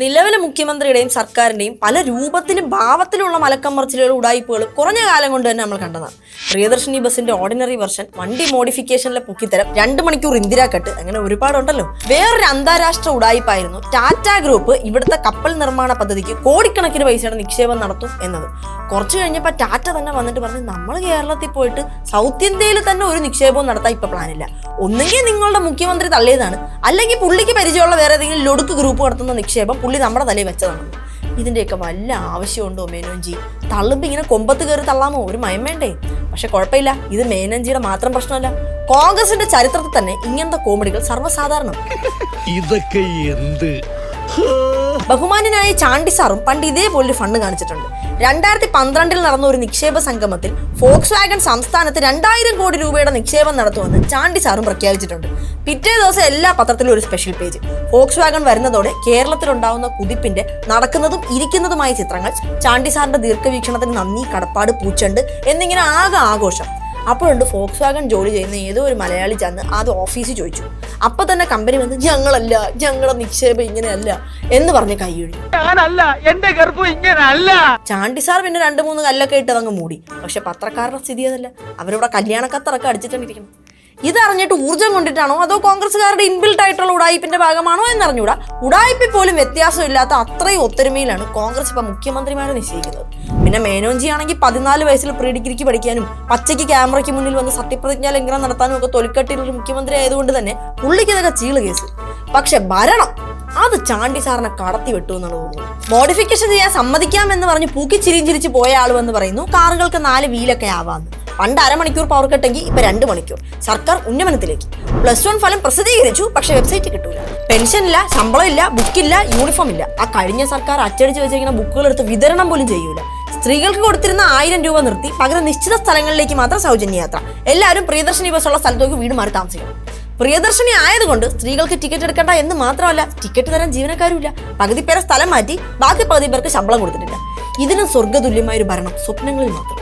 നിലവിലെ മുഖ്യമന്ത്രിയുടെയും സർക്കാരിന്റെയും പല രൂപത്തിലും ഭാവത്തിലുള്ള മലക്കമർച്ചിലുകളും ഉടായിപ്പുകളും കുറഞ്ഞ കാലം കൊണ്ട് തന്നെ നമ്മൾ കണ്ടതാണ്. പ്രിയദർശിനി ബസിന്റെ ഓർഡിനറി വെർഷൻ, വണ്ടി മോഡിഫിക്കേഷനിലെ പൊക്കിത്തരം, 2 മണിക്കൂർ ഇന്ദിരാ കട്ട്, അങ്ങനെ ഒരുപാടുണ്ടല്ലോ. വേറൊരു അന്താരാഷ്ട്ര ഉടായിപ്പായിരുന്നു ടാറ്റ ഗ്രൂപ്പ് ഇവിടുത്തെ കപ്പൽ നിർമ്മാണ പദ്ധതിക്ക് കോടിക്കണക്കിന് പൈസയുടെ നിക്ഷേപം നടത്തും എന്നത്. കുറച്ചു കഴിഞ്ഞപ്പോൾ ടാറ്റ തന്നെ വന്നിട്ട് പറഞ്ഞു, നമ്മൾ കേരളത്തിൽ പോയിട്ട് സൗത്ത് ഇന്ത്യയിൽ തന്നെ ഒരു നിക്ഷേപവും നടത്താൻ ഇപ്പൊ പ്ലാനില്ല. ഒന്നെങ്കിൽ നിങ്ങളുടെ മുഖ്യമന്ത്രി തള്ളിയതാണ്, അല്ലെങ്കിൽ പുള്ളിക്ക് പരിചയമുള്ള വേറെ ഏതെങ്കിലും ലൊടുക്ക് ഗ്രൂപ്പ് നടത്തുന്ന നിക്ഷേപം പുള്ളി നമ്മുടെ തലയിൽ വെച്ചതാണ്. ഇതിന്റെയൊക്കെ വല്ല ആവശ്യമുണ്ടോ മേനോൻജി? തള്ളുമ്പോ ഇങ്ങനെ കൊമ്പത്ത് കയറി തള്ളാമോ? ഒരു മയം വേണ്ടേ? പക്ഷെ കുഴപ്പമില്ല, ഇത് മേനോൻജിയുടെ മാത്രം പ്രശ്നമല്ല. കോൺഗ്രസിന്റെ ചരിത്രത്തിൽ തന്നെ ഇങ്ങനത്തെ കോമഡികൾ സർവ്വസാധാരണം. ഇതൊക്കെ എന്ത്? ബഹുമാന്യനായ ചാണ്ടി സാറും പണ്ട് ഇതേപോലൊരു ഫണ്ട് കാണിച്ചിട്ടുണ്ട്. 2012 നടന്ന ഒരു നിക്ഷേപ സംഗമത്തിൽ ഫോക്സ് വാഗൺ സംസ്ഥാനത്ത് 2000 കോടി രൂപയുടെ നിക്ഷേപം നടത്തുമെന്ന് ചാണ്ടി സാറും പ്രഖ്യാപിച്ചിട്ടുണ്ട്. പിറ്റേ ദിവസം എല്ലാ പത്രത്തിലും ഒരു സ്പെഷ്യൽ പേജ്. ഫോക്സ് വാഗൺ വരുന്നതോടെ കേരളത്തിലുണ്ടാവുന്ന കുതിപ്പിന്റെ നടക്കുന്നതും ഇരിക്കുന്നതുമായ ചിത്രങ്ങൾ, ചാണ്ടി സാറിന്റെ ദീർഘവീക്ഷണത്തിന് നന്ദി, കടപ്പാട്, പൂച്ചണ്ട് എന്നിങ്ങനെ ആകെ ആഘോഷം. അപ്പോഴുണ്ട് ഫോക്സ് വാഗൺ ജോലി ചെയ്യുന്ന ഏതോ ഒരു മലയാളി ചെന്ന് അത് ഓഫീസിൽ ചോദിച്ചു. അപ്പൊ തന്നെ കമ്പനി വന്ന് ഞങ്ങളല്ല, ഞങ്ങളുടെ നിക്ഷേപം ഇങ്ങനെയല്ല എന്ന് പറഞ്ഞ് കൈയൊഴി. ചാണ്ടി സാർ പിന്നെ 2-3 കല്ലൊക്കെ ഇട്ട് അതങ്ങ് മൂടി. പക്ഷെ പത്രക്കാരുടെ സ്ഥിതി അതല്ല. അവരിവിടെ കല്യാണക്കത്തറൊക്കെ അടിച്ചിട്ടുണ്ടിരിക്കണം. ഇതറിഞ്ഞിട്ട് ഊർജ്ജം കൊണ്ടിട്ടാണോ അതോ കോൺഗ്രസ്സുകാരുടെ ഇൻബിൽട്ട് ആയിട്ടുള്ള ഉടായിപ്പിന്റെ ഭാഗമാണോ എന്നറിഞ്ഞൂടാ. ഉടായിപ്പിൽ പോലും വ്യത്യാസമില്ലാത്ത അത്രയും ഒത്തൊരുമയിലാണ് കോൺഗ്രസ് ഇപ്പൊ മുഖ്യമന്ത്രിമാരെ നിശ്ചയിക്കുന്നത്. പിന്നെ മേനോൻജി ആണെങ്കിൽ 14 വയസ്സിൽ പ്രീ ഡിഗ്രിക്ക് പഠിക്കാനും പച്ചയ്ക്ക് ക്യാമറയ്ക്ക് മുന്നിൽ വന്ന് സത്യപ്രതിജ്ഞാ ലംഘനം നടത്താനും ഒക്കെ തൊലിക്കട്ടിയിലൊരു മുഖ്യമന്ത്രി ആയതുകൊണ്ട് തന്നെ പുള്ളിക്ക് ഇതൊക്കെ ചീള് കേസ്. പക്ഷെ ഭരണം അത് ചാണ്ടി സാറിനെ കടത്തി വിട്ടു എന്നാണ് തോന്നുന്നത്. മോഡിഫിക്കേഷൻ ചെയ്യാൻ സമ്മതിക്കാമെന്ന് പറഞ്ഞ് പൂക്കി ചിരിഞ്ചിരിച്ച് പോയ ആളുവെന്ന് പറയുന്നു കാറുകൾക്ക് 4 വീലൊക്കെ ആവാന്ന്. പണ്ട് 1/2 മണിക്കൂർ പവർ കട്ടെങ്കിൽ ഇപ്പൊ 2 മണിക്കൂർ. സർക്കാർ ഉന്നമനത്തിലേക്ക്. +1 ഫലം പ്രസിദ്ധീകരിച്ചു, പക്ഷെ വെബ്സൈറ്റ് കിട്ടൂല. പെൻഷൻ ഇല്ല, ശമ്പളം ഇല്ല, ബുക്കില്ല, യൂണിഫോം ഇല്ല. ആ കഴിഞ്ഞ സർക്കാർ അച്ചടിച്ച് വെച്ചിരിക്കുന്ന ബുക്കുകൾ എടുത്ത് വിതരണം പോലും ചെയ്യൂല. സ്ത്രീകൾക്ക് കൊടുത്തിരുന്ന 1000 രൂപ നിർത്തി പകരം നിശ്ചിത സ്ഥലങ്ങളിലേക്ക് മാത്രം സൗജന്യ യാത്ര. എല്ലാവരും പ്രിയദർശിനി ബസ്സുള്ള സ്ഥലത്തേക്ക് വീട് മാറി താമസിക്കണം. പ്രിയദർശിനി ആയതുകൊണ്ട് സ്ത്രീകൾക്ക് ടിക്കറ്റ് എടുക്കേണ്ട എന്ന് മാത്രമല്ല, ടിക്കറ്റ് തരാൻ ജീവനക്കാരുമില്ല. പകുതി പേരെ സ്ഥലം മാറ്റി, ബാക്കി പകുതി പേർക്ക് ശമ്പളം കൊടുത്തിട്ടില്ല. ഇതിനും സ്വർഗ്ഗതുല്യമായ ഒരു ഭരണം സ്വപ്നങ്ങളിൽ മാത്രം.